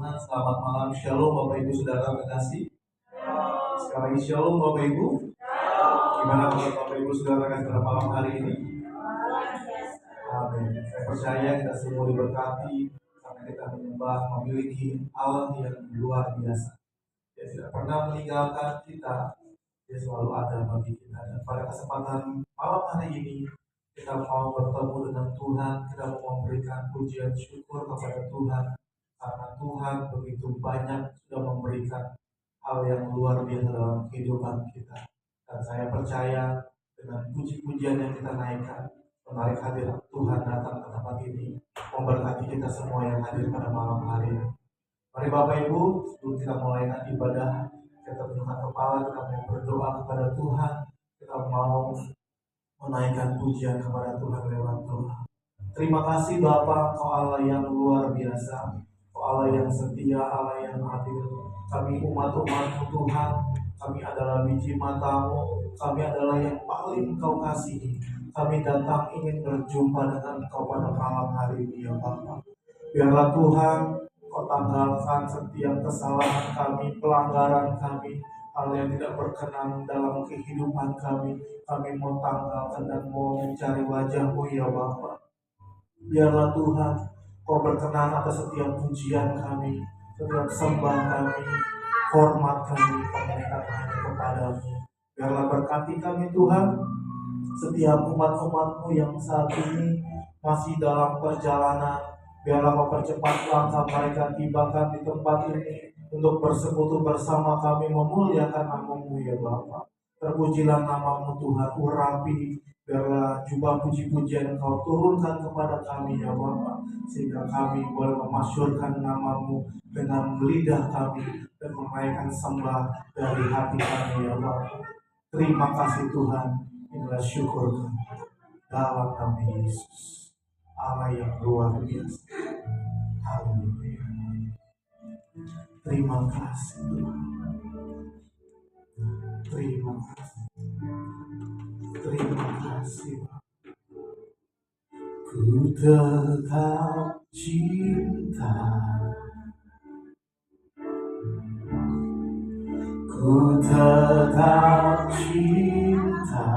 Tuhan, selamat malam, Shalom Bapak Ibu Saudara terkasih. Sekali lagi Shalom Bapak Ibu. Gimana kabar Bapak Ibu Saudara terkasih pada malam hari ini? Amin. Saya percaya kita semua diberkati karena kita menyembah memiliki Allah yang luar biasa. Dia tidak pernah meninggalkan kita. Dia selalu ada bagi kita. Dan pada kesempatan malam hari ini kita mau bertemu dengan Tuhan. Kita mau memberikan pujian syukur kepada Tuhan karena Tuhan begitu banyak sudah memberikan hal yang luar biasa dalam kehidupan kita. Dan saya percaya dengan puji-pujian yang kita naikkan, menarik hadirat Tuhan datang ke tempat ini, memberkati kita semua yang hadir pada malam hari ini. Mari Bapak Ibu, sebelum kita mulai ibadah, kita tundukkan kepala, kita mau berdoa kepada Tuhan, kita mau menaikkan pujian kepada Tuhan lewat doa. Terima kasih Bapa, Kau Allah yang luar biasa, Kau Allah yang setia, Allah yang adil. Kami umat-umat-Mu Tuhan, kami adalah biji mata-Mu, kami adalah yang paling Kau kasihi. Kami datang ingin berjumpa dengan Kau pada malam hari ini ya Bapa. Biarlah Tuhan, Kau tanggalkan setiap kesalahan kami, pelanggaran kami, hal yang tidak berkenan dalam kehidupan kami. Kami mau tanggalkan dan mau mencari wajah-Mu ya Bapa. Biarlah Tuhan, Kau berkenan atas setiap pujian kami, setiap sembah kami, hormat kami, pengenakan hanya kepadamu. Biarlah berkati kami Tuhan, setiap umat-umat-Mu yang saat ini masih dalam perjalanan. Biarlah Kau percepat langkah mereka tibakan di tempat ini untuk bersekutu bersama kami memuliakan nama-Mu ya Bapa. Terpujilah nama-Mu Tuhan, urapi, biarlah jubah puji-pujian Kau turunkan kepada kami ya Bapa, sehingga kami boleh memasyurkan nama-Mu dengan lidah kami dan menaikkan sembah dari hati kami ya Bapa. Terima kasih Tuhan, inilah syukur kami dalam nama Yesus, Allah yang luar biasa. Haleluya. Terima kasih Tuhan. Terima kasih. Terima kasih. Ku tetap cinta. Ku tetap cinta.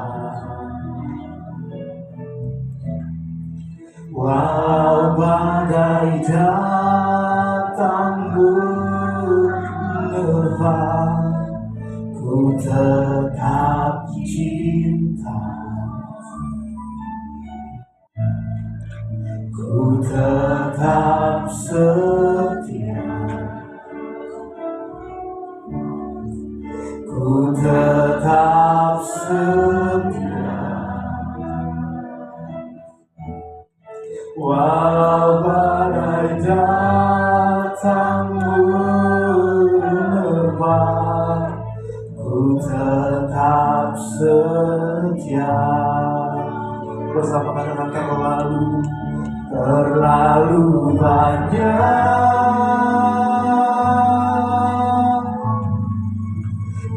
Walau badai datang menerpa, ku tetap cinta. Ku tetap setia. Ku tetap setia. Walau badai datang menerpa, ku tetap setia. Bersama kata-kata terlalu banyak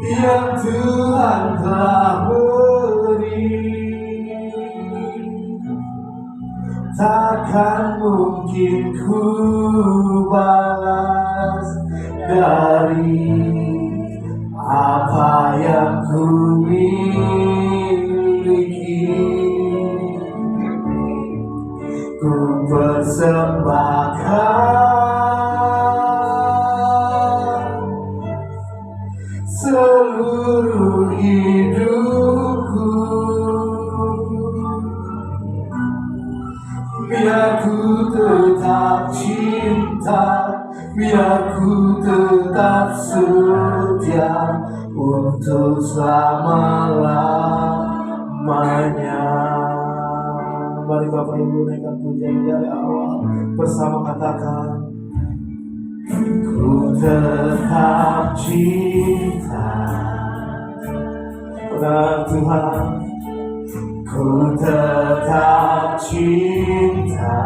yang Tuhan telah beri. Takkan mungkin ku balas dari apa yang ku miliki. Ku persembahkan seluruh hidupku. Biar ku tetap cinta, biar ku tetap setia untuk selama-lamanya. Mari Bapak Ibu naikkan pujian dari awal bersama, katakan ku tetap cinta pada Tuhan. Ku tetap cinta,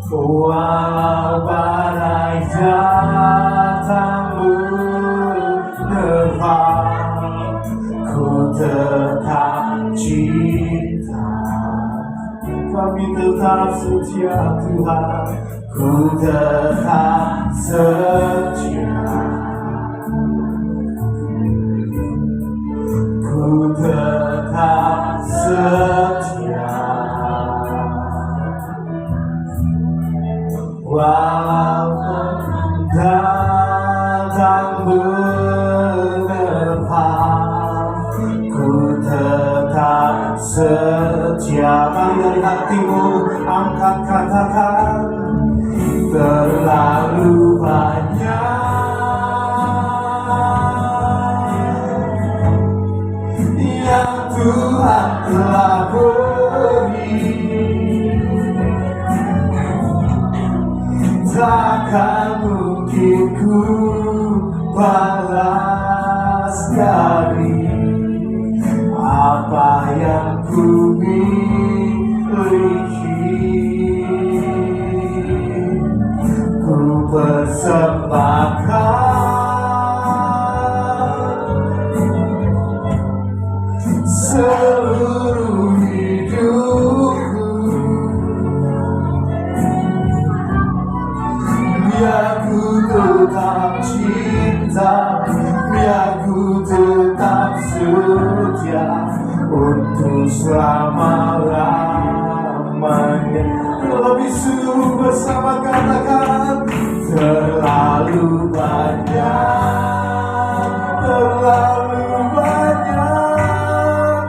walau badai datang menerpa, ku tetap cinta. Kami kami tetap setia Tuhan, ku tetap setia, ku tetap setia. Walaupun datang menerpa, ku tetap setia. Mari dari hatimu angkat katakan, terlalu banyak yang Tuhan telah beri, takkan mungkin ku balas dari apa yang ku miliki. Ku persembahkan seluruh hidupku, biar ku tetap cinta, biar ku tetap setia untuk selama-lamanya. Lebih sungguh bersama katakan, terlalu banyak, terlalu banyak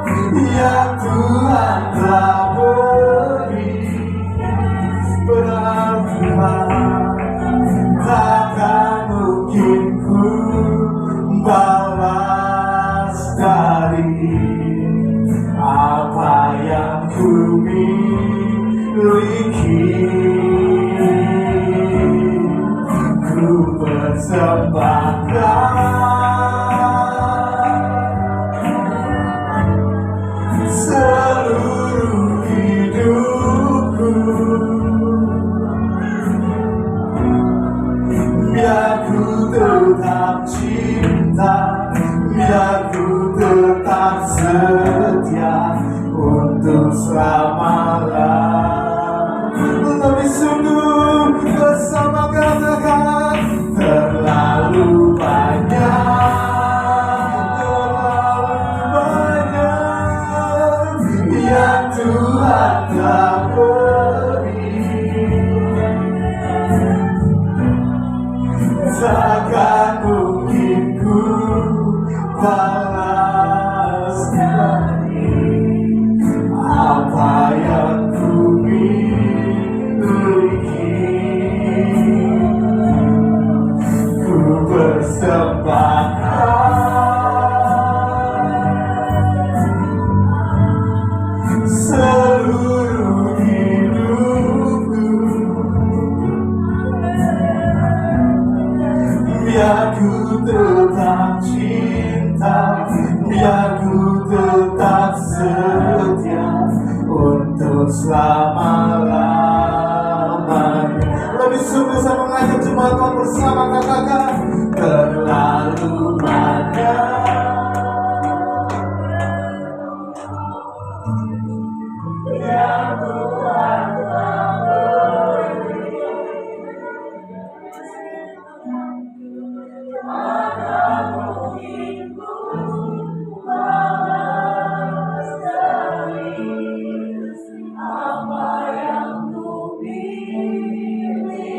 yang Tuhan telah beri, benar-benar takkan mungkin ku balas dari apa yang ku miliki. Ku persembahkan seluruh hidupku, biar ku tetap cinta, biar ku tetap setia untuk selama-lamanya. Lebih sungguh bersama katakan, terlalu banyak, terlalu banyak yang Tuhan telah beri, takkan mungkin ku balas dari apa yang ku miliki. Ku persembahkan seluruh hidupku, biar ku tetap cinta, biar ku tetap setia untuk selama-lamanya. Lebih sungguh saya mengajak jemaat Tuhan bersama katakan, terlalu banyak yang Tuhan telah beri, takkan mungkin ku balas dari apa yang ku miliki.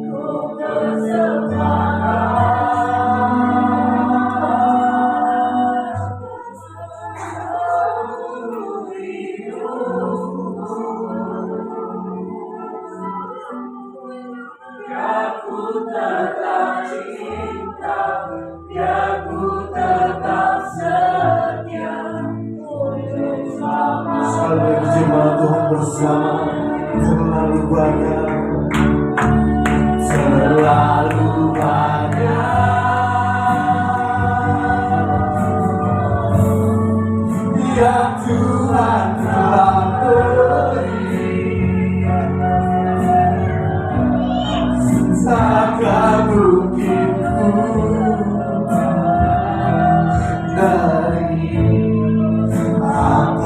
Ku persembahkan hidupku, biar ku tetap cinta, biar ku tetap setia untuk selama-lamanya. Sekali lagi jemaat Tuhan bersama, terlalu banyak, terlalu banyak yang Tuhan telah beri, takkan mungkin ku dari apa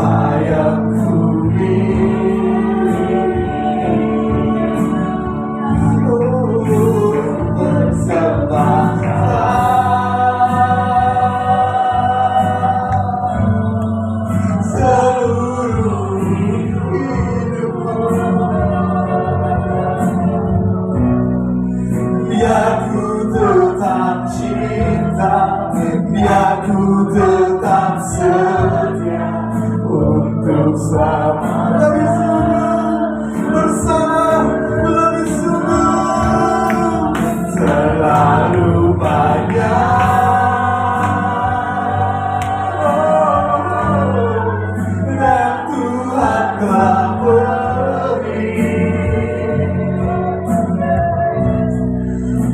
telah beri,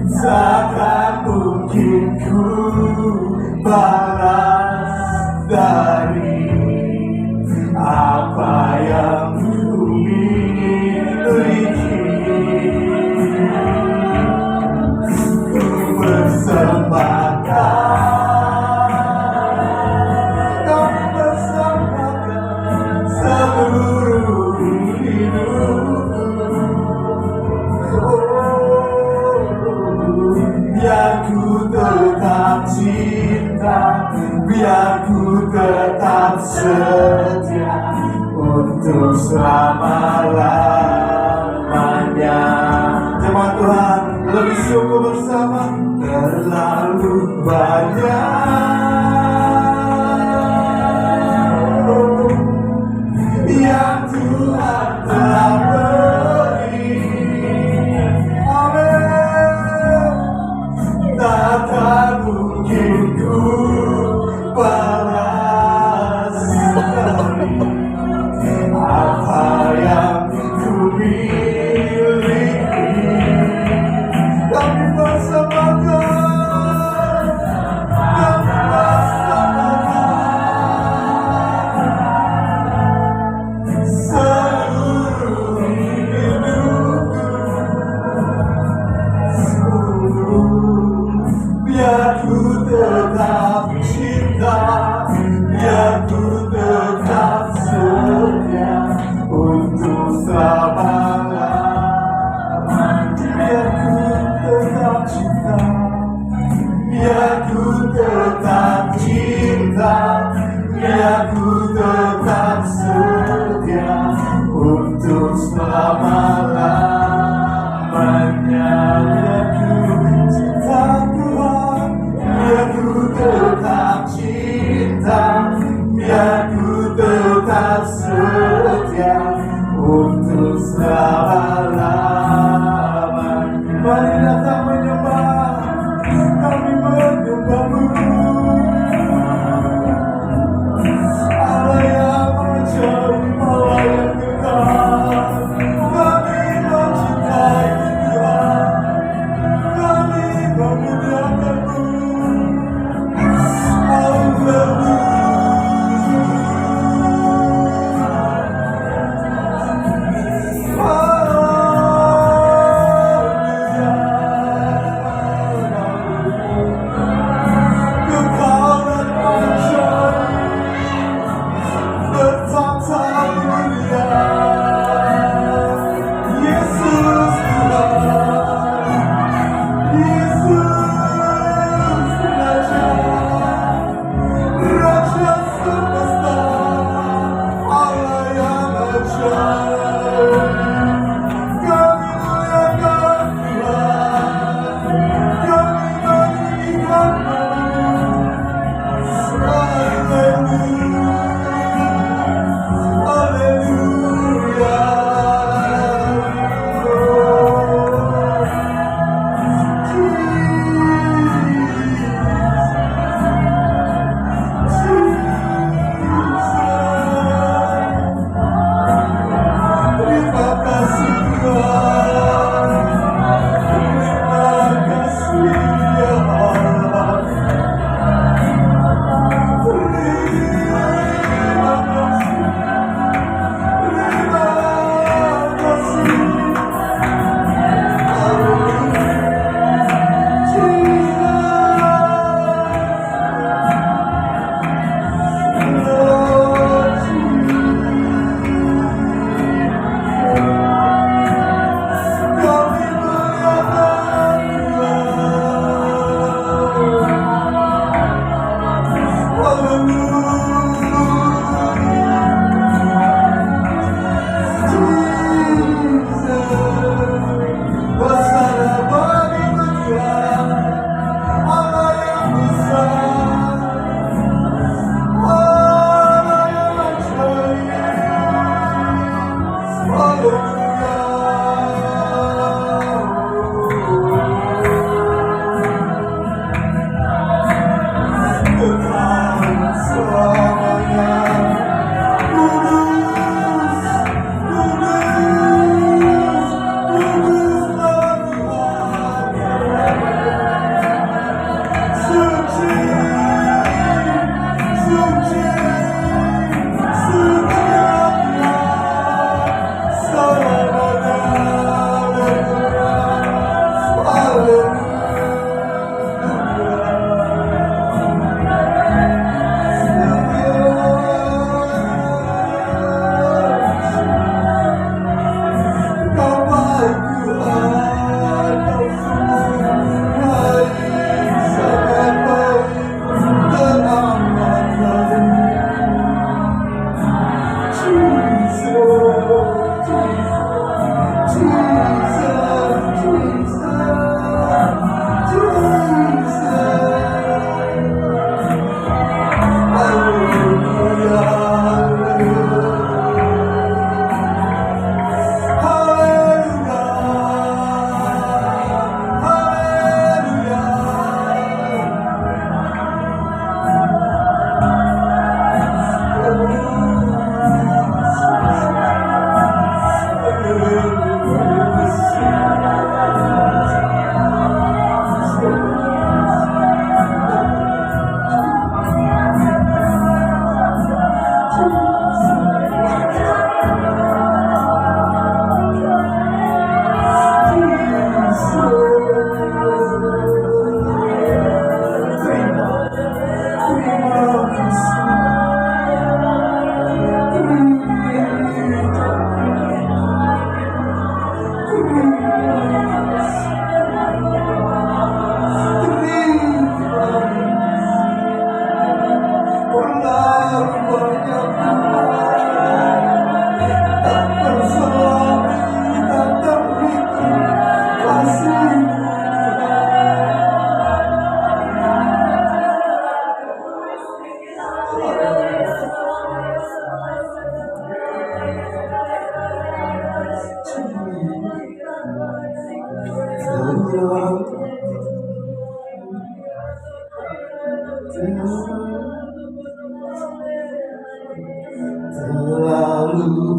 takkan mungkin ku balas dari apa yang ku miliki. Ku bersembahkan seluruh hidupku. Biar ku tetap cinta, biar ku tetap setia untuk selama-lamanya. Jemaat Tuhan, lebih sungguh bersama. Terlalu banyak yang Tuhan telah beri. Amin. Takkan mungkin ku balas dari apa yang ku miliki. Kami bersamakan, kami bersamakan seluruh hidupku. Biar ku tetap cinta, biar ku tetap setia untuk selama-lamanya. Biar ku tetap cinta, biar ku tetap cinta, biar ku tetap setia untuk selama-lamanya. Biar ku cinta Tuhan, biar ku tetap cinta, biar ku tetap setia untuk selama-lamanya. Mari datang menyembah, kami menyembah-Mu. Allah yang ajaib, Allah yang kekal, kami mencintai Tuhan, kami memuliakan-Mu.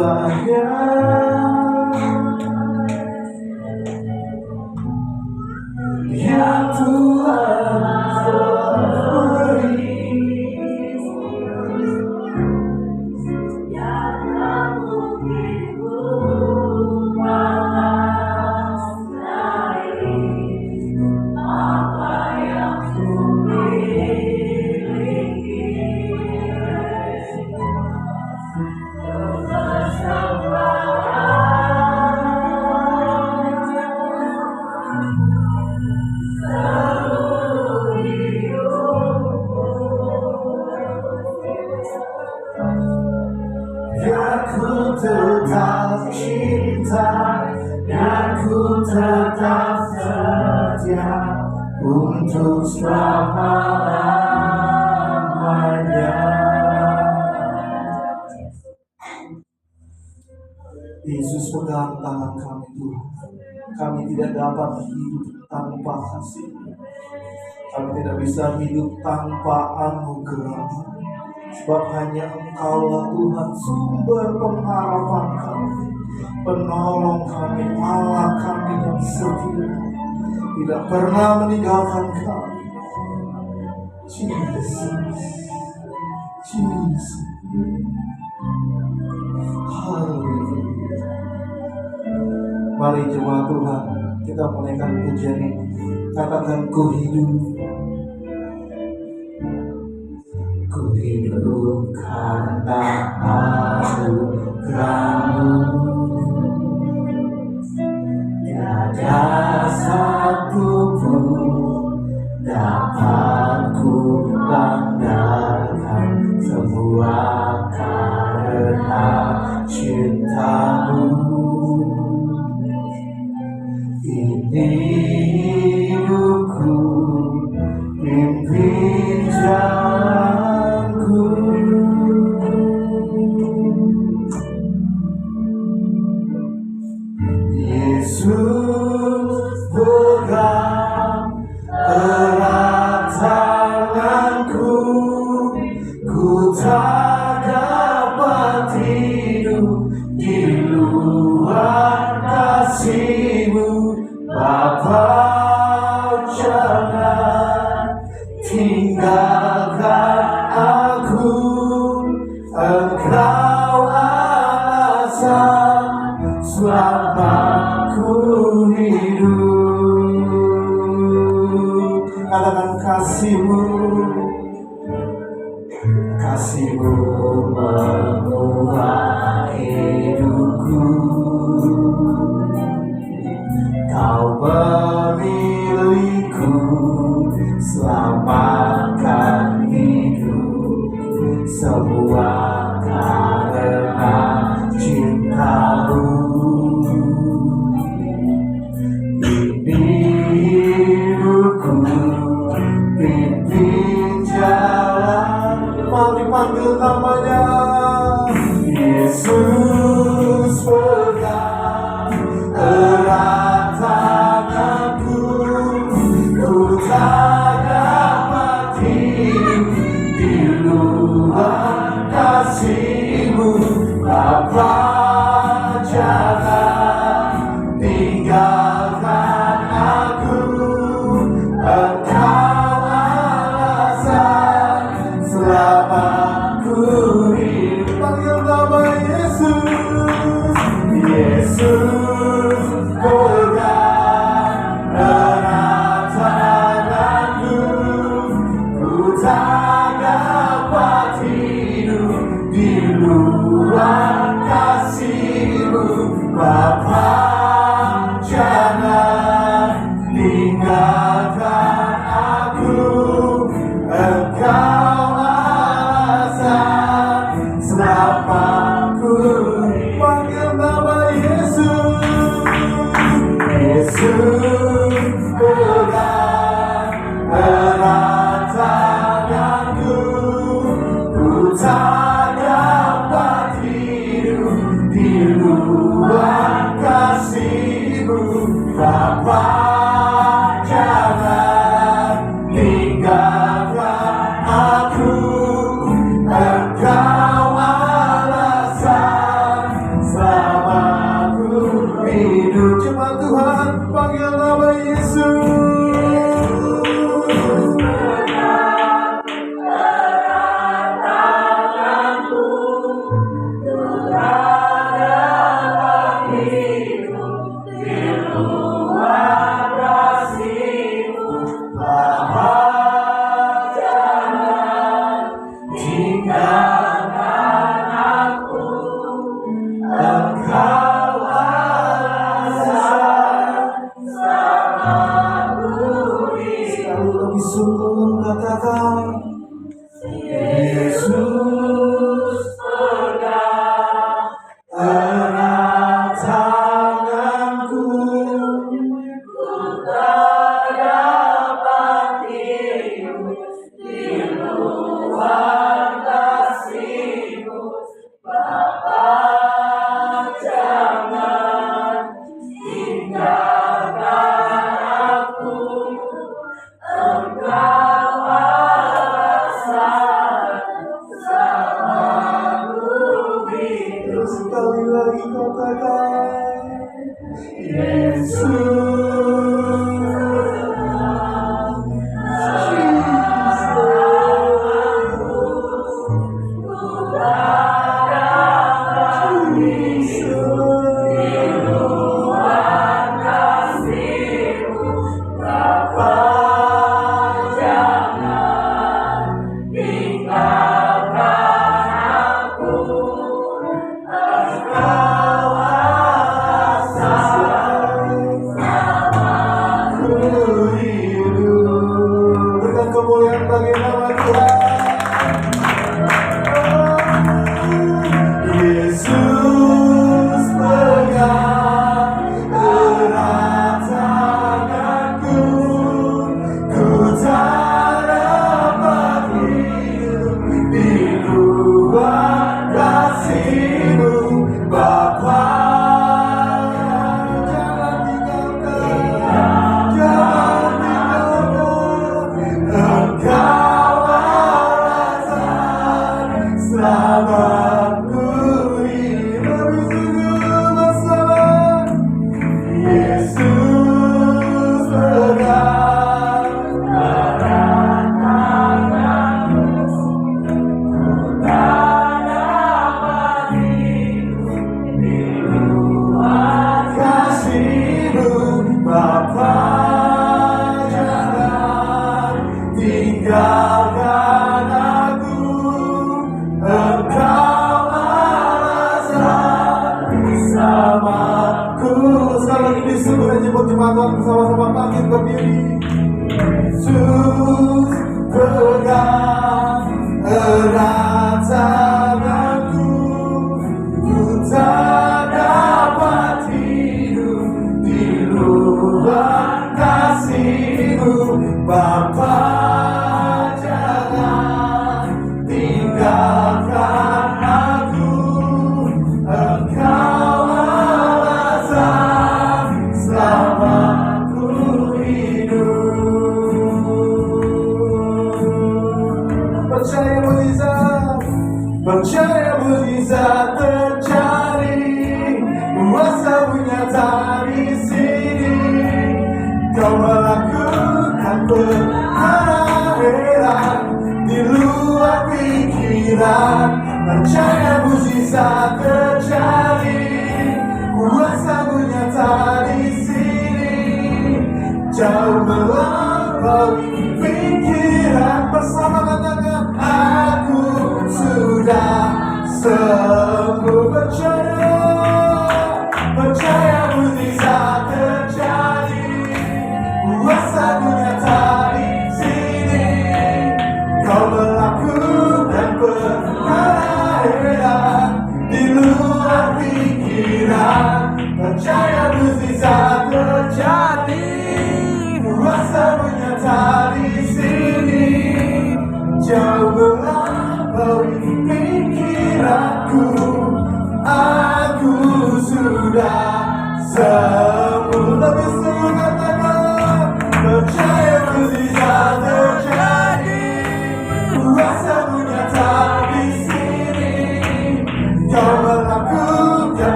banyak yang Tuhan beri, yang kamu hidup mengenai apa yang ku miliki. Biar ku tetap cinta, biar ku tetap setia untuk selama-lamanya. Yesus, pegang tangan kami Tuhan. Kami tidak dapat hidup tanpa kasih. Kami tidak bisa hidup tanpa anugerah. Sebab hanya Engkaulah Tuhan sumber pengharapan kami, penolong kami, Allah kami yang setia, tidak pernah meninggalkan kami. Jesus, Jesus, haleluya. Mari jemaat Tuhan, kita menaikkan pujian ini. Katakan, ku hidup. Ku hidup karena anugerah-Mu. Tiada satu pun dapat ku banggakan, semua karena cinta-Mu. Ini hidupku, pimpin jalanku. Yesus, pegang erat tanganku, ku tak dapat hidup di luar kasih-Mu. Bapa, jangan tinggalkan aku, Engkau alasan selama ku hidup. Katakan, kasih-Mu, kasih-Mu mengubah hidupku. Kau memilihku, selamatkan hidup, semua karena cinta-Mu. Ini hidupku, pimpin jalan. Mari panggil namanya. Yesus, pegang erat tanganku, ku tak dapat hidup di luar kasih-Mu. Bapa, jangan tinggalkan aku, Engkau alasan selama ku hidup. Panggil nama Yesus. Yesus, pegang erat tanganku, ku tak dapat hidup di luar kasih-Mu. Bapa, jangan tinggalkan aku, Engkau alasan selama ku hidup. Panggil nama Yesus. Yesus, pegang erat tanganku, ku tak dapat hidup di luar kasih.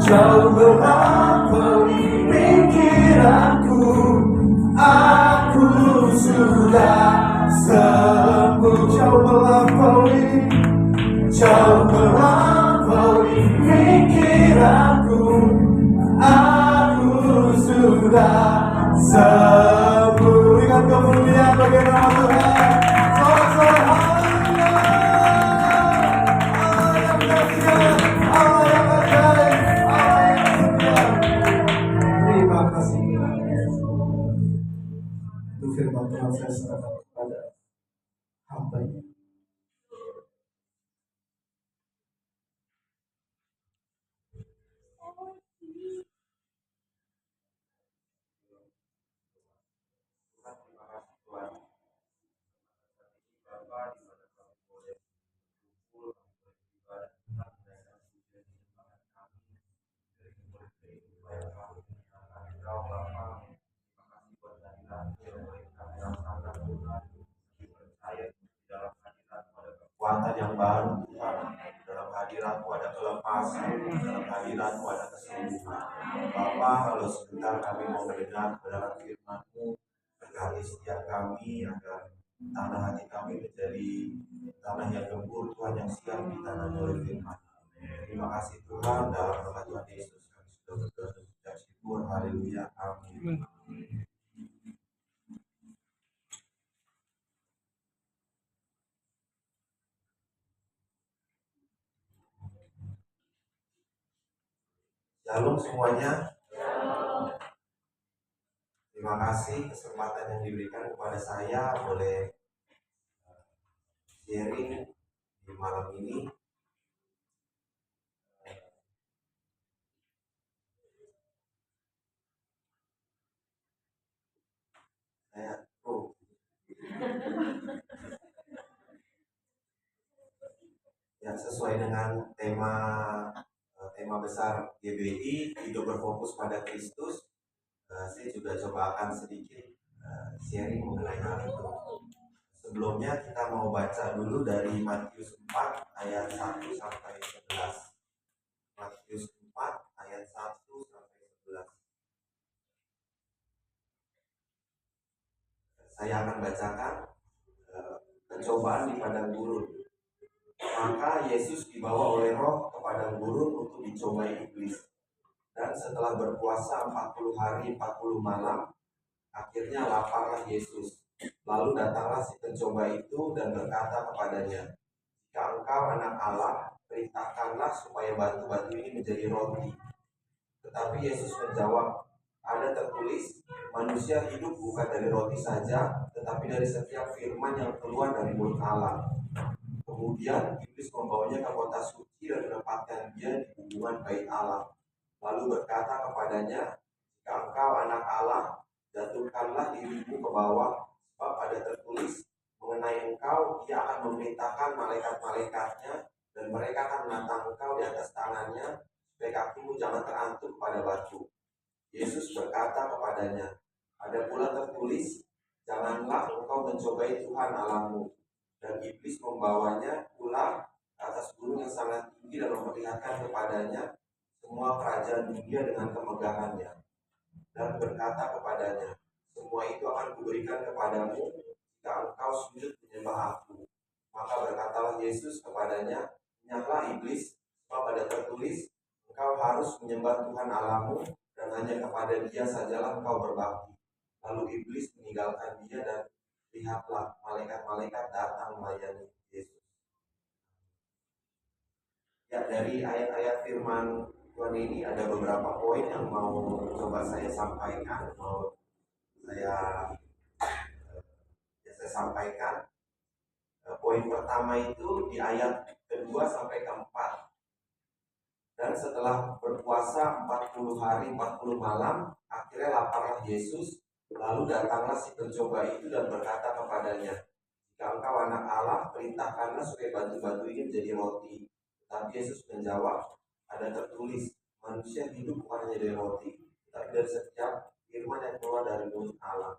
Jauh melampaui pikiranku, aku sudah sembuh. Jauh melampaui pikiranku. Aku sudah sembuh. Berikan kemuliaan bagi nama Tuhan. Sorak-sorak haleluya. Allah yang dahsyat, Allah yang ajaib, Allah yang setia. Terima kasih untuk firman Tuhan. Saya serahkan kepada hamba-Nya. Kekuatan yang baru Tuhan, dalam hadiratmu ada kelepasan, dalam hadiratmu ada kesembuhan. Bapa, kalau sebentar kami mau mendengar kebenaran firman-Mu, berkati setiap kami agar tanah hati kami menjadi tanah yang gembur Tuhan, yang siap ditanami oleh firman. Terima kasih Tuhan, dalam nama Tuhan Yesus kami sudah berdoa dan mengucap syukur. Haleluya, amin. Shalom semuanya. Terima kasih kesempatan yang diberikan kepada saya boleh sharing di malam ini. Yang sesuai dengan tema besar GBI, hidup berfokus pada Kristus. Saya juga coba akan sedikit sharing mengenai hal itu. Sebelumnya kita mau baca dulu dari Matius 4 ayat 1 sampai 11. Matius 4 ayat 1 sampai 11. Saya akan bacakan pencobaan di padang gurun. Maka Yesus dibawa oleh Roh ke padang gurun untuk dicobai iblis. Dan setelah berpuasa 40 hari 40 malam, akhirnya laparlah Yesus. Lalu datanglah si pencoba itu dan berkata kepadanya, "Jika engkau anak Allah, perintahkanlah supaya batu-batu ini menjadi roti." Tetapi Yesus menjawab, "Ada tertulis, manusia hidup bukan dari roti saja, tetapi dari setiap firman yang keluar dari mulut Allah." Kemudian iblis membawanya ke kota suci dan menempatkan dia di hubungan bait Allah. Lalu berkata kepadanya, "Jika engkau anak Allah, jatuhkanlah dirimu ke bawah, sebab ada tertulis, mengenai engkau ia akan memerintahkan malaikat-malaikatnya, dan mereka akan menatang engkau di atas tangannya, supaya kakimu jangan terantuk pada batu." Yesus berkata kepadanya, "Ada pula tertulis, janganlah engkau mencobai Tuhan Allahmu." Dan iblis membawanya pula ke atas gunung yang sangat tinggi dan memperlihatkan kepadanya semua kerajaan dunia dengan kemegahannya, dan berkata kepadanya, "Semua itu akan kuberikan kepadamu jika engkau sujud menyembah aku." Maka berkatalah Yesus kepadanya, "Enyahlah iblis, sebab ada tertulis, engkau harus menyembah Tuhan Allahmu, dan hanya kepada Dia sajalah engkau berbakti." Lalu iblis meninggalkan dia, dan lihatlah malaikat-malaikat datang melayani Yesus. Ya, dari ayat-ayat firman Tuhan ini ada beberapa poin yang mau coba saya sampaikan, saya sampaikan. Poin pertama itu di ayat kedua sampai keempat. Dan setelah berpuasa 40 hari 40 malam, akhirnya laparlah Yesus. Lalu datanglah si pencoba itu dan berkata kepadanya, "Jika engkau anak Allah, perintahkanlah supaya batu-batu ini menjadi roti." Tapi Yesus menjawab, "Ada tertulis, manusia hidup bukan hanya dari roti, tapi dari setiap firman yang keluar dari mulut Allah."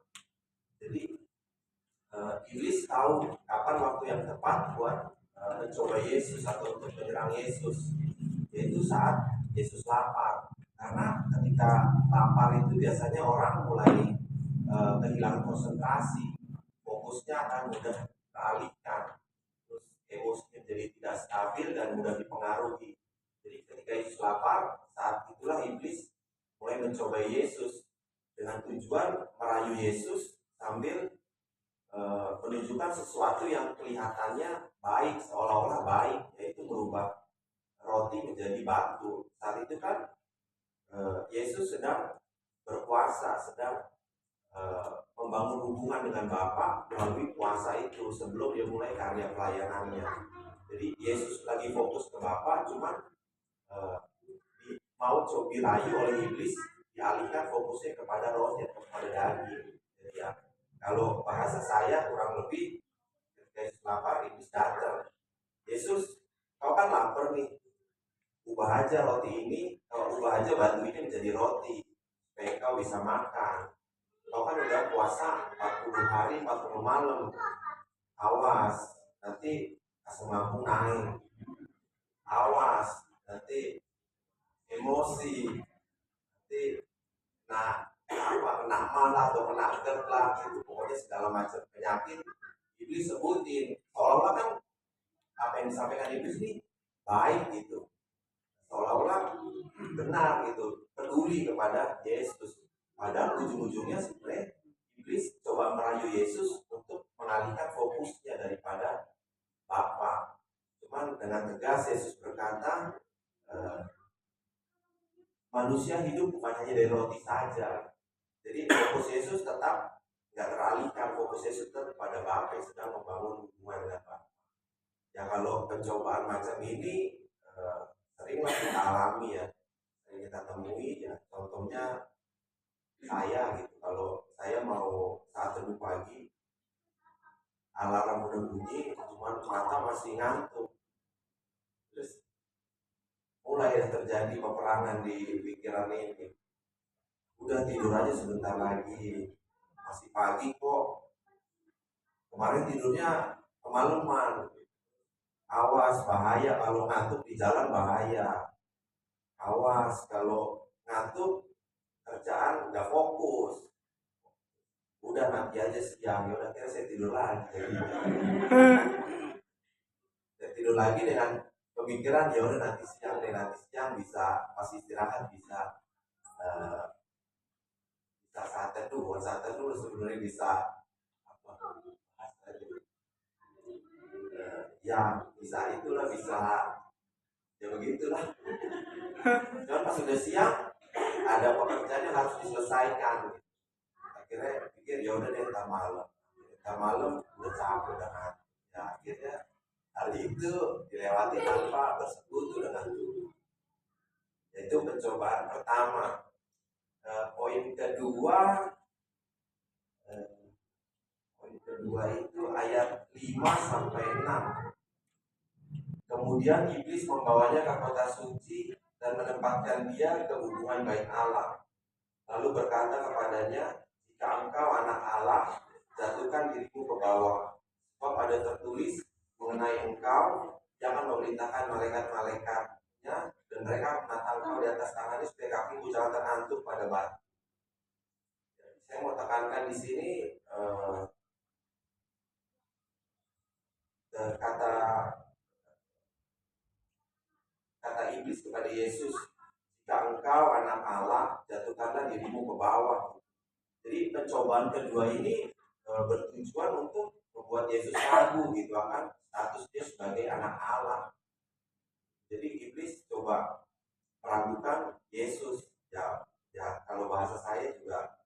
Jadi iblis tahu kapan waktu yang tepat buat mencoba Yesus atau untuk menyerang Yesus, yaitu saat Yesus lapar. Karena ketika lapar itu biasanya orang mulai kehilangan konsentrasi, fokusnya akan mudah teralihkan, terus emosinya jadi tidak stabil dan mudah dipengaruhi. Jadi ketika Yesus lapar, saat itulah iblis mulai mencoba Yesus dengan tujuan merayu Yesus sambil menunjukkan sesuatu yang kelihatannya baik, seolah-olah baik, yaitu merubah roti menjadi batu. Saat itu kan Yesus sedang berpuasa, sedang membangun hubungan dengan Bapa melalui puasa itu sebelum dia mulai karya pelayanannya. Jadi Yesus lagi fokus ke Bapa, cuman mau coba dirayu oleh iblis, dialihkan fokusnya kepada roti atau kepada daging. Jadi ya, kalau bahasa saya kurang lebih ketika Yesus lapar, iblis datang. Yesus, kau kan lapar nih, ubah aja roti ini, ubah aja batu ini menjadi roti supaya kau bisa makan. Kau kan udah puasa 40 hari 40 malam, awas nanti asam lambung naik, awas nanti emosi, nanti kena malah atau kena GERD lah gitu, pokoknya segala macam penyakit iblis sebutin, seolah-olah kan apa yang disampaikan iblis ini baik gitu, seolah-olah benar gitu, peduli kepada Yesus. Padahal ujung-ujungnya sebenarnya iblis coba merayu Yesus untuk mengalihkan fokusnya daripada Bapa. Cuman dengan tegas Yesus berkata, manusia hidup bukan hanya dari roti saja. Jadi fokus Yesus tetap nggak teralihkan, fokus Yesus tetap pada Bapa yang sedang membangun hubungan dengan Bapa. Ya kalau pencobaan macam ini seringlah kita alami ya, sering kita temui ya. Contohnya saya gitu, kalau saya mau saat teduh pagi, alarm udah bunyi, cuman mata masih ngantuk, terus mulai terjadi peperangan di pikiran ini. Udah tidur aja sebentar lagi, masih pagi kok, kemarin tidurnya kemalaman, awas bahaya kalau ngantuk di jalan, bahaya, awas kalau ngantuk kerjaan nggak fokus, udah nanti aja siang. Ya udah, kira saya tidur lagi. Saya tidur lagi dengan pemikiran ya udah nanti siang bisa pas istirahat, bisa saat teduh, bukan saat teduh sebenarnya, bisa apa ya bisa itulah, bisa ya begitulah. Cuman pas sudah siang ada pekerjaan yang harus diselesaikan. Akhirnya pikir ya udah deh, ntar malam udah capek dengan ya, akhirnya hari itu dilewati tanpa bersekutu dengan Tuhan. Itu pencobaan pertama. Poin kedua itu ayat 5 sampai 6. Kemudian iblis membawanya ke kota suci dan menempatkan dia ke hubungan baik Allah. Lalu berkata kepadanya, jika engkau anak Allah, jatuhkan dirimu ke bawah. Sebab ada tertulis mengenai engkau, jangan memerintahkan malaikat-malaikatnya, dan mereka menatang engkau di atas tangannya supaya kakimu jangan terantuk pada batu. Saya mau tekankan di sini kata iblis kepada Yesus, jika engkau anak Allah, jatuhkanlah dirimu ke bawah. Jadi pencobaan kedua ini bertujuan untuk membuat Yesus ragu gitu akan status dia sebagai anak Allah. Jadi iblis coba meragukan Yesus. Ya kalau bahasa saya juga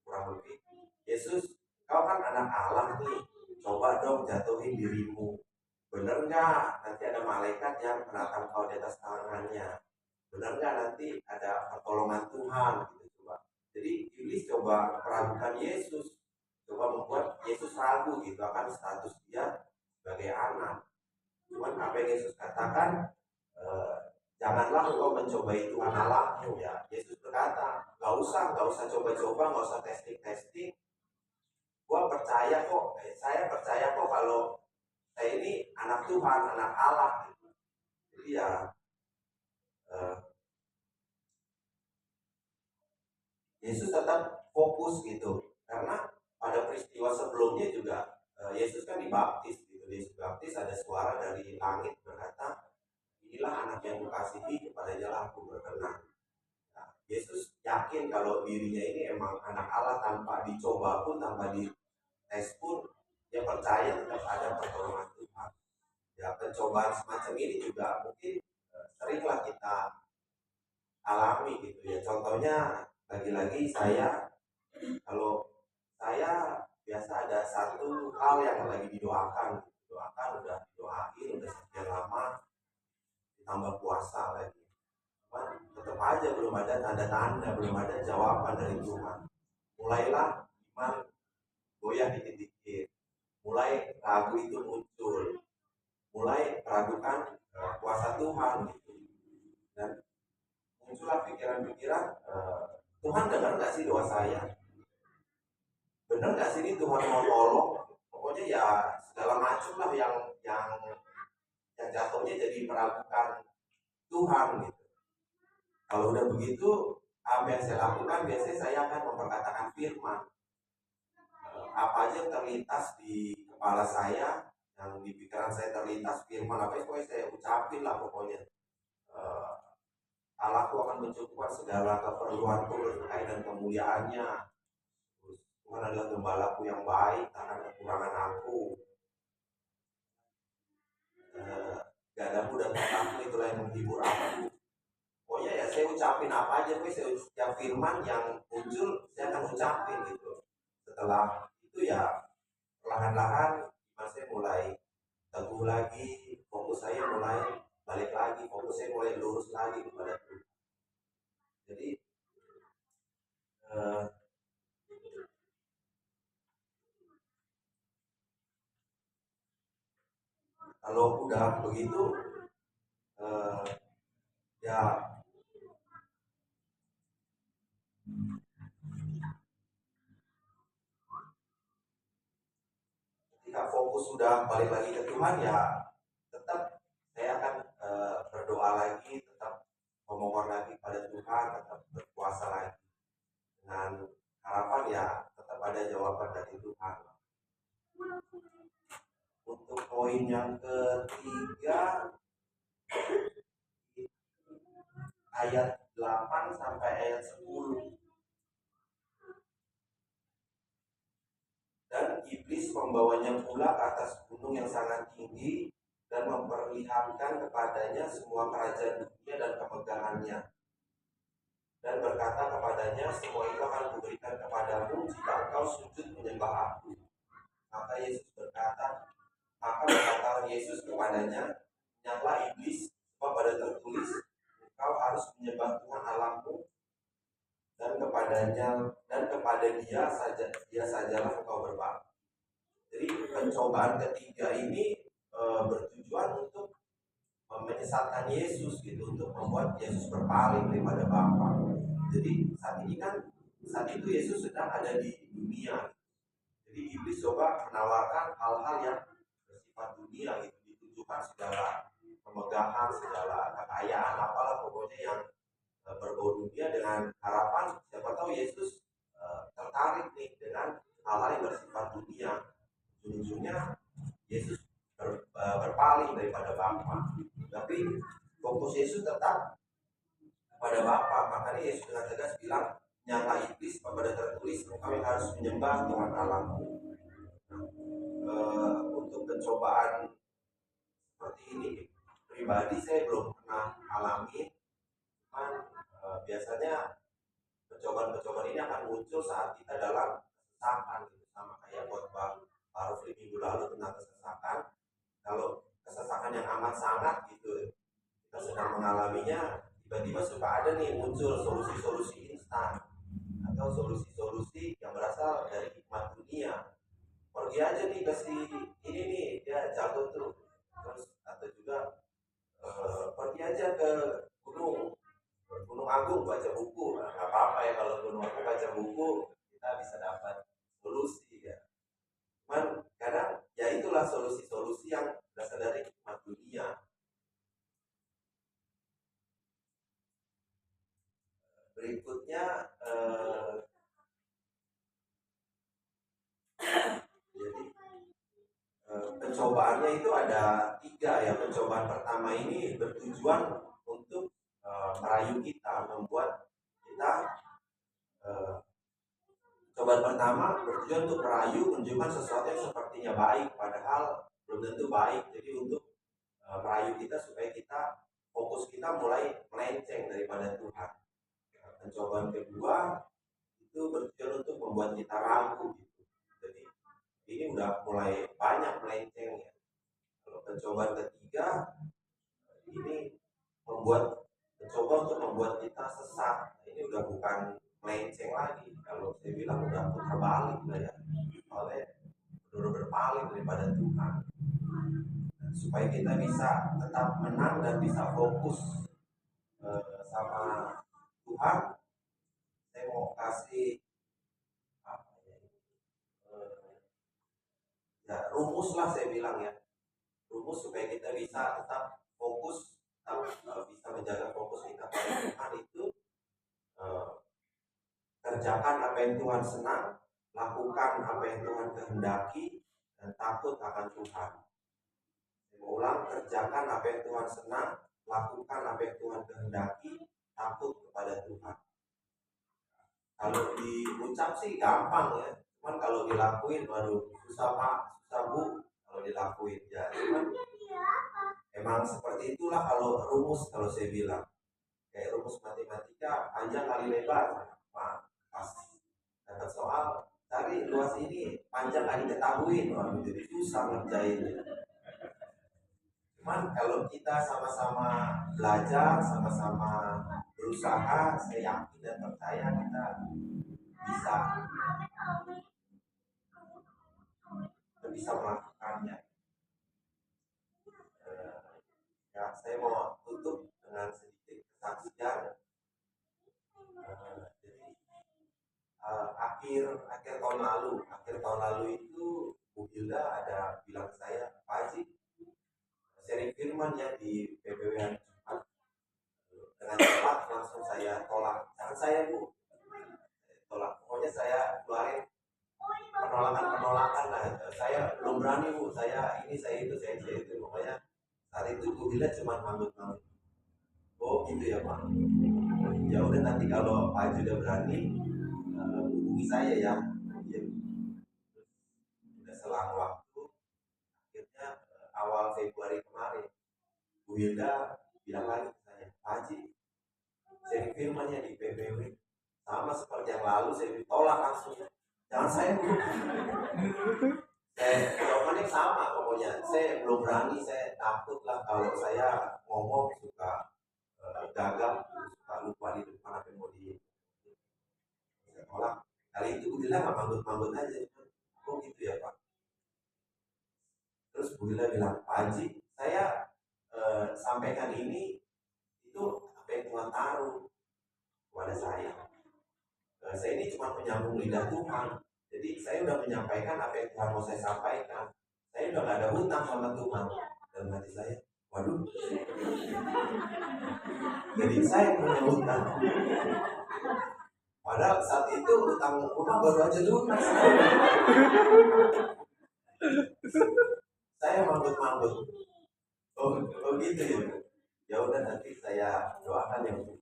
kurang lebih, Yesus, kau kan anak Allah nih, coba dong jatuhin dirimu. Bener nggak nanti ada malaikat yang menatang kau di atas tangannya? Bener nggak nanti ada pertolongan Tuhan gitu coba. Jadi iblis coba meragukan Yesus, coba membuat Yesus ragu gitu akan status dia sebagai anak. Cuman apa yang Yesus katakan, janganlah engkau mencoba itu Allahmu ya. Yesus berkata, nggak usah coba-coba, nggak usah testing. Saya percaya kok kalau saya ini anak Tuhan, anak Allah gitu. Jadi ya Yesus tetap fokus gitu, karena pada peristiwa sebelumnya juga Yesus kan dibaptis gitu. Yesus baptis ada suara dari langit berkata, inilah anak yang kukasihi, kepadanya aku berkenan. Nah, Yesus yakin kalau dirinya ini emang anak Allah, tanpa dicoba pun, tanpa dites pun, dia percaya tetap ada pertolongan Tuhan. Ya, pencobaan semacam ini juga mungkin seringlah kita alami gitu ya. Contohnya, lagi-lagi kalau saya biasa ada satu hal yang lagi didoakan, udah didoain, udah sekian lama, ditambah puasa lagi. Cuman tetap aja belum ada tanda-tanda, belum ada jawaban dari Tuhan. Mulailah iman goyah dikit-dikit, mulai ragu itu muncul, mulai meragukan kuasa Tuhan gitu. Dan muncullah pikiran-pikiran, Tuhan dengar nggak sih doa saya? Bener nggak sih ini Tuhan mau tolong? Pokoknya ya segala macam lah yang jatuhnya jadi meragukan Tuhan gitu. Kalau udah begitu, apa yang saya lakukan biasanya saya akan memperkatakan firman. Apa aja yang terlintas di kepala saya, yang di pikiran saya terlintas, firman apa itu saya ucapin lah pokoknya. Allahku akan mencukupkan segala keperluanku berkait dan kemuliaannya. Tuhan adalah gembalaku yang baik, akan kekurangan aku. Gadamu dan terangku itulah yang menghibur aku. Pokoknya ya saya ucapin apa aja, setiap firman yang muncul saya akan ucapin gitu. Setelah itu ya perlahan-lahan iman saya mulai teguh lagi, fokus saya mulai balik lagi, fokus saya mulai lurus lagi kepada Tuhan. Jadi kalau udah begitu ya ketika fokus sudah balik lagi ke Tuhan, ya tetap saya akan berdoa lagi, tetap memohon lagi pada Tuhan, tetap berpuasa lagi dengan harapan ya tetap ada jawaban dari Tuhan. Untuk poin yang ketiga, ayat 8 sampai ayat 10. Dan iblis membawanya pula ke atas gunung yang sangat tinggi dan memperlihatkan kepadanya semua kerajaan dunia dan kemegahannya, dan berkata kepadanya, semua itu akan kuberikan kepadamu jika engkau sujud menyembah aku. Maka berkatalah Yesus kepadanya, nyala iblis, sebab ada tertulis, engkau harus menyembah Tuhan Allahmu, dan kepada dia sajalah engkau berbakti. Jadi pencobaan ketiga ini bertujuan untuk menyesatkan Yesus gitu, untuk membuat Yesus berpaling daripada Bapa. Jadi saat itu Yesus sedang ada di dunia. Jadi iblis coba menawarkan hal-hal yang bersifat dunia gitu, ditunjukkan segala kemegahan, segala kekayaan, apalah pokoknya yang berbau dunia, dengan harapan siapa tahu Yesus tertarik nih dengan hal-hal yang bersifat dunia. Ujung-ujungnya Yesus berpaling daripada Bapa. Tapi fokus Yesus tetap kepada Bapa. Makanya Yesus dengan tegas bilang, nyala iblis, pada tertulis engkau yang harus menyembah Tuhan Allahmu. Untuk pencobaan seperti ini pribadi saya belum pernah alami. Cuman biasanya pencobaan-pencobaan ini akan muncul saat kita dalam kesesakan gitu. Sama kayak khotbah Pak Rufli minggu lalu tentang kesesakan. Kalau kesesakan yang amat sangat gitu, kita sedang mengalaminya, tiba-tiba suka ada nih muncul solusi-solusi instan atau solusi-solusi yang berasal dari hikmat dunia. Pergi aja nih ke si ini nih, dia jago tuh. Terus atau juga pergi aja ke Gunung Agung baca buku. Nah, nggak apa-apa ya kalau Gunung Agung baca buku, kita bisa dapat solusi ya. Cuman kadang ya itulah solusi-solusi yang berasal dari hikmat dunia. Berikutnya jadi pencobaannya itu ada 3 ya. Pencobaan pertama ini bertujuan untuk merayu kita, membuat kita cobaan pertama bertujuan untuk merayu, menunjukkan sesuatu yang sepertinya baik, padahal belum tentu baik. Jadi untuk merayu kita supaya kita fokus kita mulai melenceng daripada Tuhan. Pencobaan kedua itu bertujuan untuk membuat kita ragu gitu. Jadi ini udah mulai banyak melenceng ya. Kalau pencobaan ketiga ini mencoba untuk membuat kita sesat. Ini udah bukan melenceng lagi. Kalau saya bilang udah putar balik lah ya. Oleh benar berpaling daripada Tuhan. Supaya kita bisa tetap menang dan bisa fokus sama Tuhan. Saya mau kasih apa ya, ya rumus lah saya bilang ya, rumus supaya kita bisa tetap fokus, tetap bisa menjaga fokus kita pada Tuhan itu kerjakan apa yang Tuhan senang, lakukan apa yang Tuhan kehendaki, dan takut akan Tuhan. Saya ulang, kerjakan apa yang Tuhan senang, lakukan apa yang Tuhan kehendaki, takut kepada Tuhan. Kalau diucap sih gampang ya, cuman kalau dilakuin, waduh susah Pak, susah Bu kalau dilakuin ya. Cuman emang seperti itulah kalau rumus, kalau saya bilang kayak rumus matematika panjang kali lebar. Pak, pas dapat soal cari luas ini panjang kali ketahuin, waduh jadi susah ngerjainnya. Cuman kalau kita sama-sama belajar, sama-sama berusaha, saya yakin dan percaya kita bisa melakukannya. Ya, saya mau tutup dengan sedikit kesaksian. Jadi akhir tahun lalu itu Bu Hilda ada bilang ke saya, Pak Haji, sharing firman ya di PPWN Jumat. Dengan cepat langsung saya tolak. Jangan saya Bu, tolak. Pokoknya saya keluarin penolakan lah. Saya belum berani Bu, saya ini, saya itu. Pokoknya saat itu Bu Hilda cuma manggut-manggut. Oh gitu ya Pak. Ya udah, nanti kalau Pak Haji udah berani hubungi saya ya. Ya. Udah selang waktu, akhirnya awal Februari kemarin Bu Hilda bilang lagi ke saya, Pak Haji, sharing firmannya di PPW sama seperti yang lalu. Saya ditolak langsung. Jangan saya Bu. Jawabannya sama pokoknya. Saya belum berani, saya takut lah kalau saya ngomong suka gagal, suka lupa di depan apa yang mau di saya tolak. Kali itu Bu Hilda nggak manggut-manggut aja. Oh gitu ya Pak. Terus Bu Hilda bilang, Pak Haji, saya sampaikan ini itu apa yang Tuhan taruh kepada saya. Saya ini cuma penyambung lidah Tuhan. Jadi saya udah menyampaikan apa yang Tuhan mau saya sampaikan. Saya udah gak ada hutang sama Tuhan. Dalam hati saya, waduh, jadi saya punya hutang. Padahal saat itu hutang rumah baru aja lunas. Saya manggut-manggut. Oh gitu ya. Ya udah, nanti saya doakan ya Bu.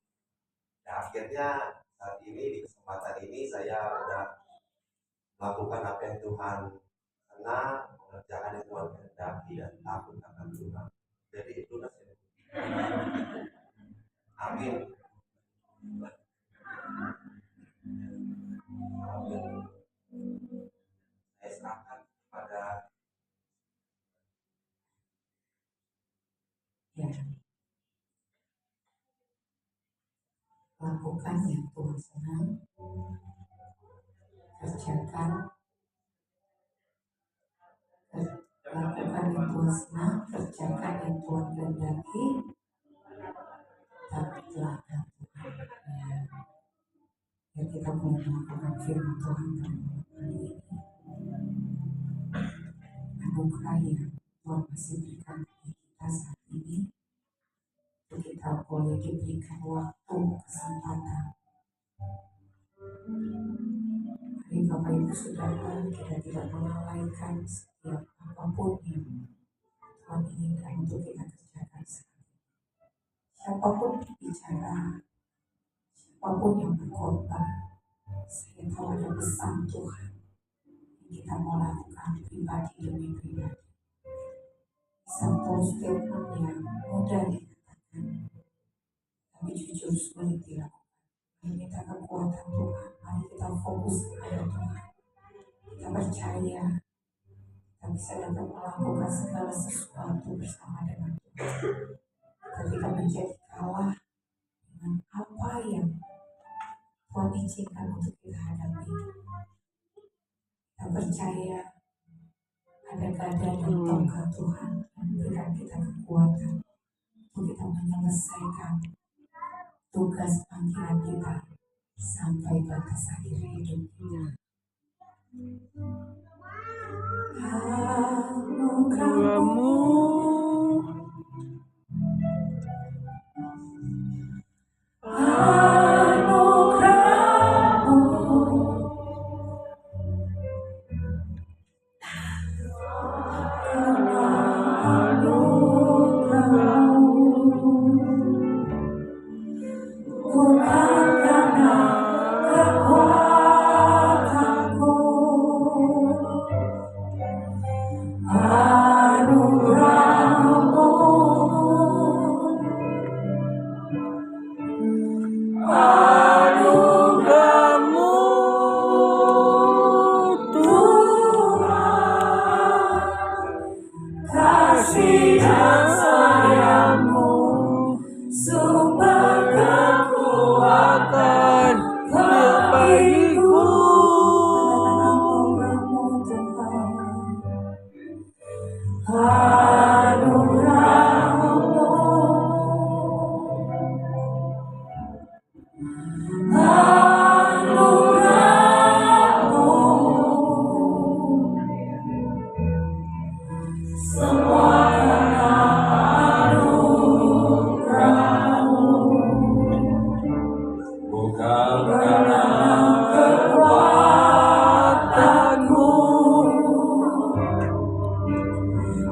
Nah, akhirnya saat ini di kesempatan ini saya udah melakukan apa yang Tuhan senang, mengerjakan yang Tuhan kehendaki, dan takut akan Tuhan. Jadi lunas ya. Amin. Amin. Saya serahkan kepada ya, lakukan yang Tuhan senang, kerjakan lakukan yang Tuhan senang, kerjakan yang Tuhan kehendaki, takutlah akan Tuhan. Ya, kita mulai melakukan firman Tuhan pada malam hari ini. Anugerah yang Tuhan masih berikan kepada kita saat ini, untuk kita boleh diberikan waktu, kesempatan. Hari Bapak Ibu Saudara, kita tidak melalaikan setiap apapun yang Tuhan inginkan untuk kita kerjakan saat ini. Siapapun yang bicara, siapapun yang berkorban, saya tahu ada pesan Tuhan yang kita mau lakukan pribadi demi pribadi. Satu statement yang mudah dikatakan, tapi jujur sulit dilakukan. Mari kita kekuatan Tuhan, mari kita fokus kepada Tuhan. Kita percaya kita bisa dapat melakukan segala sesuatu bersama dengan Tuhan. Kita tidak menjadi kalah dengan apa yang Tuhan izinkan untuk kita hadapi. Kita percaya ada gada dan tongkat Tuhan yang memberikan kita kekuatan untuk kita menyelesaikan tugas panggilan kita sampai batas akhir hidup kita. Anugerahmu, bukan karena kekuatanku, anugerahmu, anugerahmu Tuhan, kasih dan sayangmu, sumber kekuatan bagiku. Anugerahmu Tuhan, anugerahmu, anugerahmu, semua karena anugerahmu, bukan karena kekuatanku,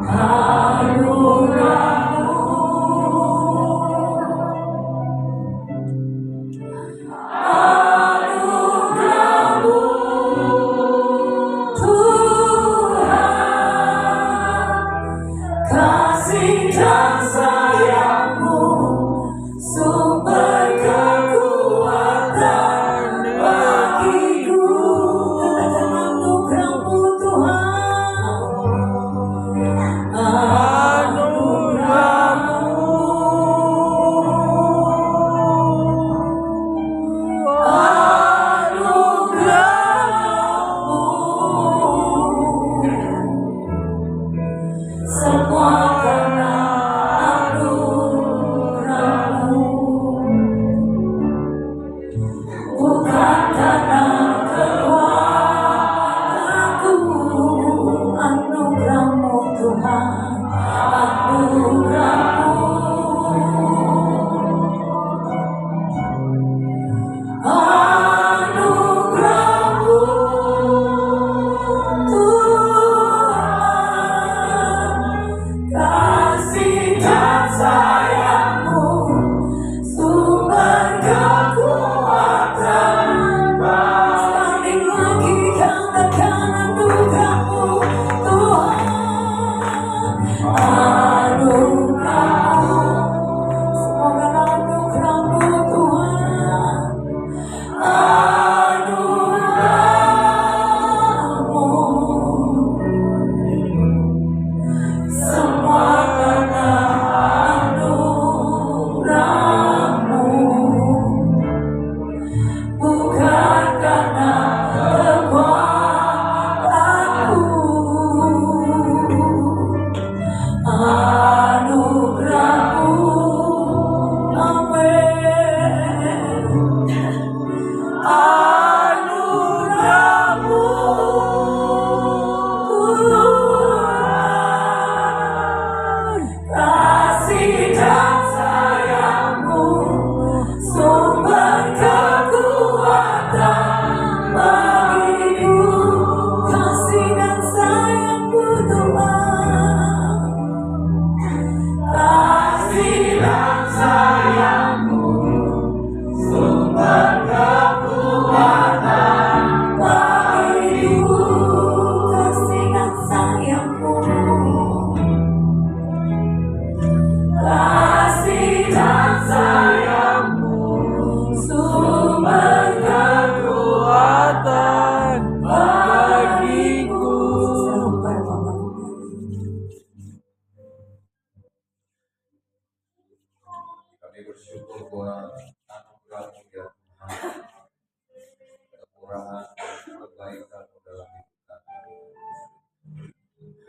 anugerahmu, anugerahmu Tuhan,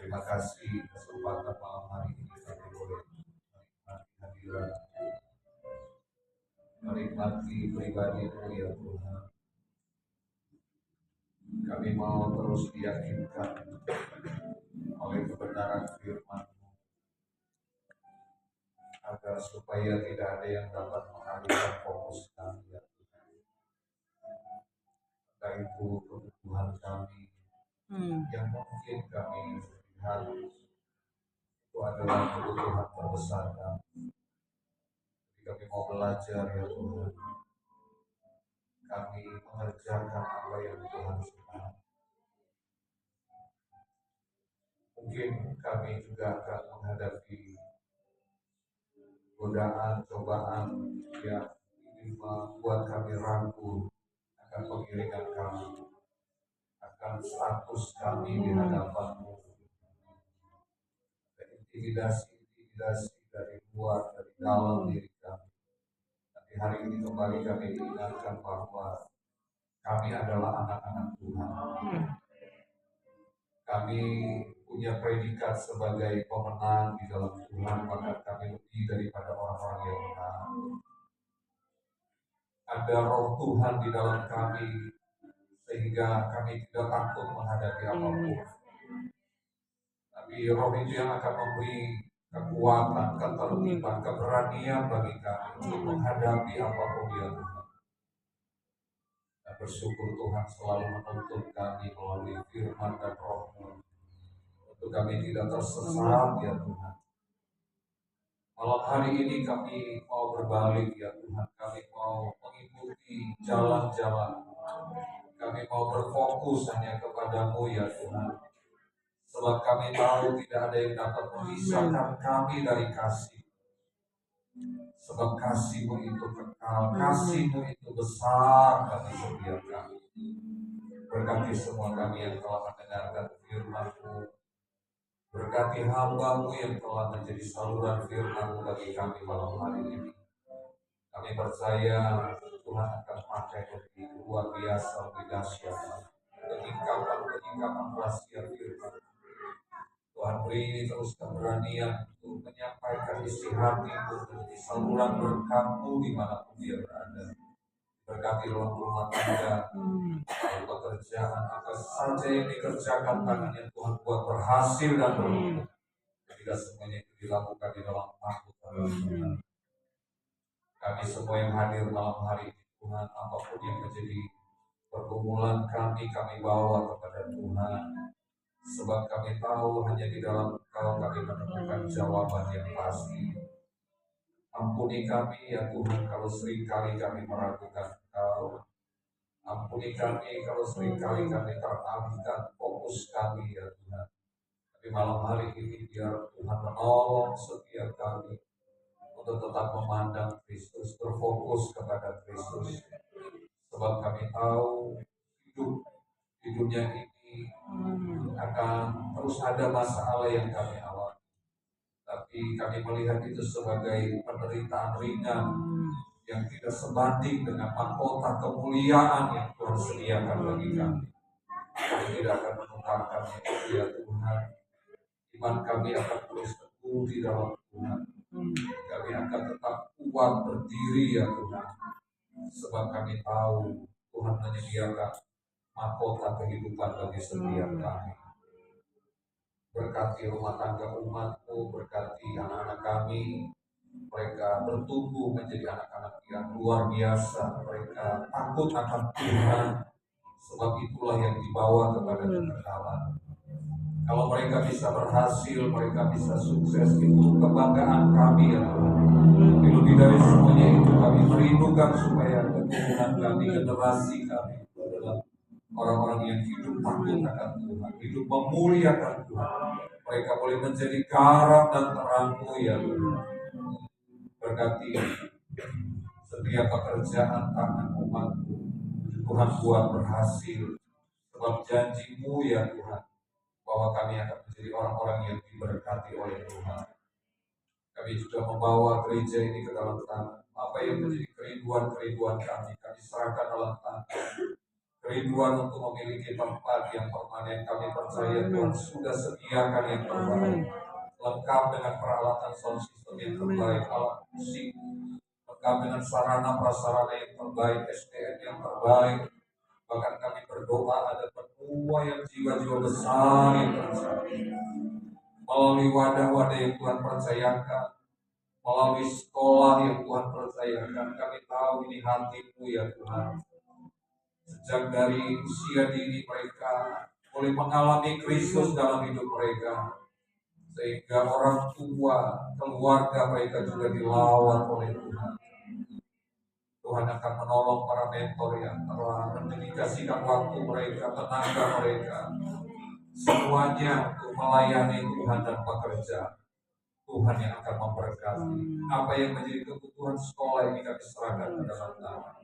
Terima kasih kesempatan malam hari ini kami boleh menikmati hadirat, menikmati pribadi-Mu ya Tuhan. Kami mau terus diyakinkan oleh kebenaran firman-Mu, agar supaya tidak ada yang dapat mengalihkan fokus kami ya Tuhan. Entah itu kebutuhan kami yang mungkin kami lihat itu adalah kebutuhan terbesar kami. Jadi kami mau belajar ya Tuhan, kami mengerjakan apa yang Tuhan suka. Mungkin kami juga akan menghadapi godaan, cobaan yang ingin membuat kami ragu akan pengiringan kami, akan status kami di hadapan-Mu. Dan intimidasi dari luar, dari dalam diri kami. Tapi hari ini kembali kami diingatkan bahwa kami adalah anak-anak Tuhan. Kami punya predikat sebagai pemenang di dalam Tuhan, maka kami lebih daripada orang-orang yang menang. Ada roh Tuhan di dalam kami, sehingga kami tidak takut menghadapi apapun. Tapi roh itu yang akan memberi kekuatan, ketertiban, keberanian bagi kami untuk menghadapi apapun ya Tuhan. Dan bersyukur Tuhan selalu menuntun kami melalui firman dan roh-Mu, untuk kami tidak tersesat ya Tuhan. Malam hari ini kami mau berbalik ya Tuhan, kami mau mengikuti jalan-jalan, kami mau berfokus hanya kepadamu ya Tuhan. Sebab kami tahu tidak ada yang dapat memisahkan kami dari kasih. Sebab kasih-Mu itu kekal, kasih-Mu itu besar bagi setiap kami. Berkati semua kami yang telah mendengarkan firman-Mu. Berkati hamba-Mu yang telah menjadi saluran firman-Mu bagi kami malam hari ini. Kami percaya Tuhan akan pakai lebih luar biasa, lebih dahsyat. Penyingkapan rahasia firman. Tuhan beri terus keberanian untuk menyampaikan isi hati-Mu menjadi saluran berkat-Mu dimanapun dia berada. Berkati rumah tangga, pekerjaan, apa saja yang dikerjakan tangannya Tuhan buat berhasil dan beruntung. Tidak semuanya itu dilakukan di dalam takut adalah Tuhan. Kami semua yang hadir malam hari ini Tuhan, apapun yang menjadi pergumulan kami bawa kepada Tuhan. Sebab kami tahu hanya di dalam Engkau kami menemukan jawaban yang pasti. Ampuni kami ya Tuhan kalau seringkali kami meragukan Engkau. Ampuni kami kalau seringkali kami teralihkan fokus kami ya Tuhan. Tapi malam hari ini biar Tuhan menolong setiap kami untuk tetap memandang Kristus, berfokus kepada Kristus. Sebab kami tahu hidup di dunia ini akan terus ada masalah yang kami alami. Tapi kami melihat itu sebagai penderitaan ringan yang tidak sebanding dengan mahkota kemuliaan yang Tuhan sediakan bagi kami. Kami tidak akan menukarkannya itu ya Tuhan. Iman kami akan terus teguh di dalam Tuhan. Kami akan tetap kuat berdiri ya Tuhan. Sebab kami tahu Tuhan menyediakan mahkota kehidupan bagi setiap kami. Berkati rumah tangga umat-Mu, berkati anak-anak kami. Mereka bertumbuh menjadi anak-anak yang luar biasa. Mereka takut akan Tuhan. Sebab itulah yang dibawa kepada kekekalan. Kalau mereka bisa berhasil, mereka bisa sukses, itu kebanggaan kami ya Tuhan. Lebih dari semuanya itu kami merindukan supaya keturunan kami, generasi kami adalah orang-orang yang hidup takut akan Tuhan, hidup memuliakan Tuhan. Mereka boleh menjadi garam dan terang-Mu ya Tuhan. Berkati setiap pekerjaan tangan umat-Mu, Tuhan buat berhasil. Sebab janji-Mu ya Tuhan, bahwa kami akan menjadi orang-orang yang diberkati oleh Tuhan. Kami juga membawa gereja ini ke dalam tangan. Apa yang menjadi kerinduan kami serahkan dalam tangan. kerinduan untuk memiliki tempat yang permanen. Kami percaya Tuhan sudah sediakan yang terbaik, lengkap dengan peralatan sound system yang terbaik, alat musik, lengkap dengan sarana prasarana yang terbaik, SDM yang terbaik. Bahkan kami berdoa ada penuaian jiwa-jiwa besar yang terjadi melalui wadah-wadah yang Tuhan percayakan, melalui sekolah yang Tuhan percayakan. Kami tahu ini hati-Mu ya Tuhan. Sejak dari usia dini mereka boleh mengalami Kristus dalam hidup mereka, sehingga orang tua, keluarga mereka juga dilawan oleh Tuhan. Tuhan akan menolong para mentor yang telah mendedikasikan waktu mereka, tenaga mereka, semuanya untuk melayani Tuhan dan bekerja. Tuhan yang akan memberkati. Apa yang menjadi kebutuhan sekolah ini kami serahkan ke dalam tangan.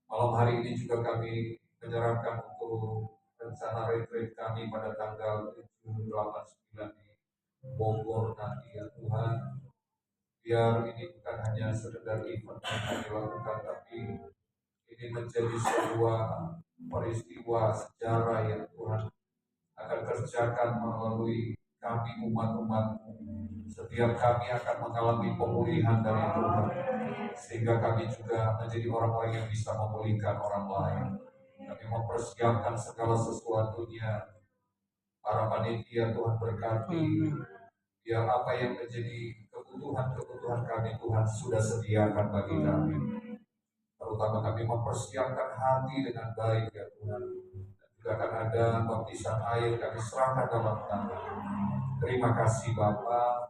Malam hari ini juga kami menyerahkan untuk rencana retreat kami pada tanggal 7, 8, 9 di Bogor nanti ya Tuhan. Biar ini bukan hanya sekedar event yang kami lakukan, tapi ini menjadi sebuah peristiwa sejarah yang Tuhan akan kerjakan melalui kami umat-umat-Mu. Setiap kami akan mengalami pemulihan dari Tuhan, sehingga kami juga menjadi orang-orang yang bisa memulihkan orang lain. Kami mempersiapkan segala sesuatunya. Para panitia Tuhan berkati, biar apa yang menjadi kebutuhan kami Tuhan sudah sediakan bagi kami. Terutama kami mempersiapkan hati dengan baik ya Tuhan. Dan juga akan ada baptisan air kami serahkan dalam tangan. Terima kasih Bapa.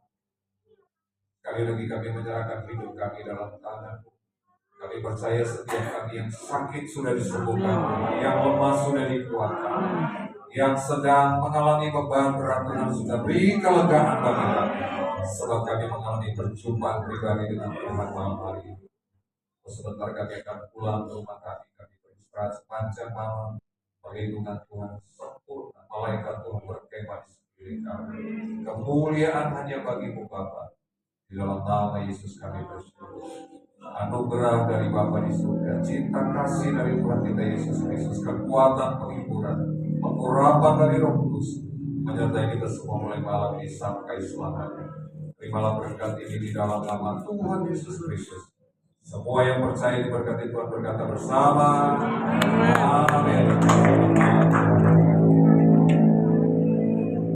Sekali lagi kami menyerahkan hidup kami dalam tangan-Mu. Kami percaya setiap kami yang sakit sudah disembuhkan, yang lemah sudah dikuatkan, yang sedang mengalami beban berat Tuhan sudah beri kelegaan bagi kami. Sebab kami mengalami perjumpaan pribadi dengan Tuhan malam hari ini. Sebentar kami akan pulang ke rumah kami beristirahat sepanjang malam. Perlindungan Tuhan sempurna, malaikat Tuhan berkemah di sekeliling kami. Kemuliaan hanya bagi-Mu Bapa. Di dalam nama Yesus kami bersyukur. Anugerah dari Bapa di surga, cinta kasih dari Tuhan kita Yesus Kristus, kekuatan penghiburan, pengurapan dari Roh Kudus menyertai kita semua mulai malam ini sampai selamanya. Terimalah berkat ini di dalam nama Tuhan Yesus Kristus. Semua yang percaya diberkati Tuhan berkata bersama. Amin.